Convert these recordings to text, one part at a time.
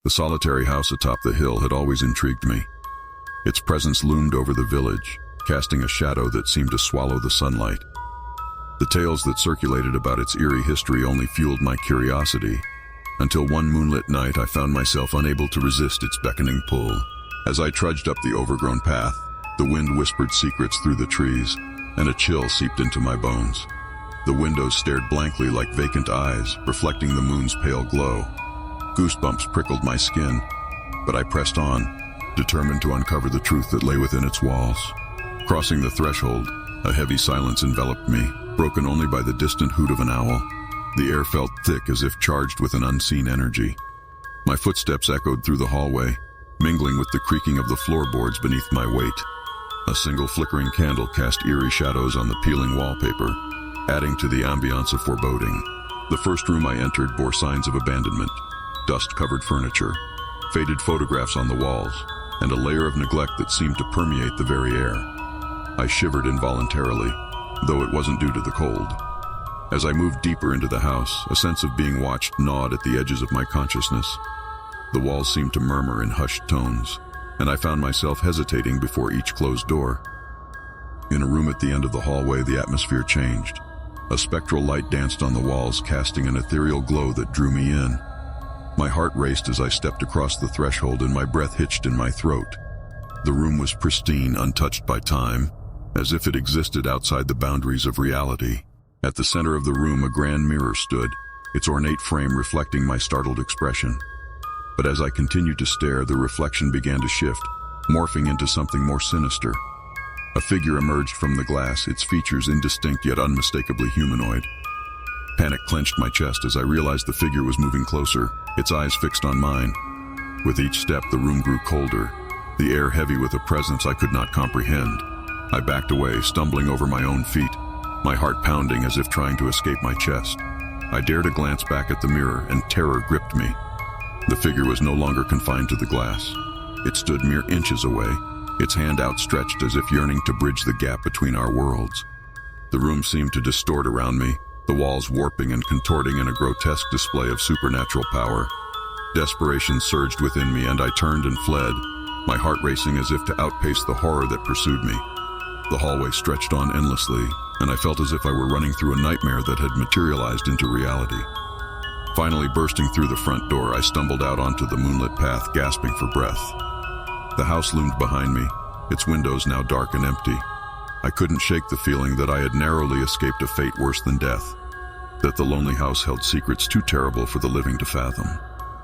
The solitary house atop the hill had always intrigued me. Its presence loomed over the village, casting a shadow that seemed to swallow the sunlight. The tales that circulated about its eerie history only fueled my curiosity, until one moonlit night I found myself unable to resist its beckoning pull. As I trudged up the overgrown path, the wind whispered secrets through the trees, and a chill seeped into my bones. The windows stared blankly like vacant eyes, reflecting the moon's pale glow. Goosebumps prickled my skin, but I pressed on, determined to uncover the truth that lay within its walls. Crossing the threshold, a heavy silence enveloped me, broken only by the distant hoot of an owl. The air felt thick as if charged with an unseen energy. My footsteps echoed through the hallway, mingling with the creaking of the floorboards beneath my weight. A single flickering candle cast eerie shadows on the peeling wallpaper, adding to the ambiance of foreboding. The first room I entered bore signs of abandonment: dust-covered furniture, faded photographs on the walls, and a layer of neglect that seemed to permeate the very air. I shivered involuntarily, though it wasn't due to the cold. As I moved deeper into the house, a sense of being watched gnawed at the edges of my consciousness. The walls seemed to murmur in hushed tones, and I found myself hesitating before each closed door. In a room at the end of the hallway, the atmosphere changed. A spectral light danced on the walls, casting an ethereal glow that drew me in. My heart raced as I stepped across the threshold, and my breath hitched in my throat. The room was pristine, untouched by time, as if it existed outside the boundaries of reality. At the center of the room, a grand mirror stood, its ornate frame reflecting my startled expression. But as I continued to stare, the reflection began to shift, morphing into something more sinister. A figure emerged from the glass, its features indistinct yet unmistakably humanoid. Panic clenched my chest as I realized the figure was moving closer, its eyes fixed on mine. With each step, the room grew colder, the air heavy with a presence I could not comprehend. I backed away, stumbling over my own feet, my heart pounding as if trying to escape my chest. I dared a glance back at the mirror, and terror gripped me. The figure was no longer confined to the glass. It stood mere inches away, its hand outstretched as if yearning to bridge the gap between our worlds. The room seemed to distort around me, the walls warping and contorting in a grotesque display of supernatural power. Desperation surged within me, and I turned and fled, my heart racing as if to outpace the horror that pursued me. The hallway stretched on endlessly, and I felt as if I were running through a nightmare that had materialized into reality. Finally, bursting through the front door, I stumbled out onto the moonlit path, gasping for breath. The house loomed behind me, its windows now dark and empty. I couldn't shake the feeling that I had narrowly escaped a fate worse than death, that the lonely house held secrets too terrible for the living to fathom.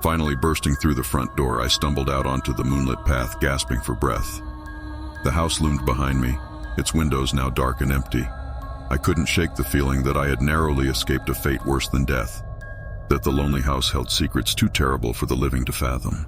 Finally, bursting through the front door, I stumbled out onto the moonlit path, gasping for breath. The house loomed behind me, its windows now dark and empty. I couldn't shake the feeling that I had narrowly escaped a fate worse than death, that the lonely house held secrets too terrible for the living to fathom.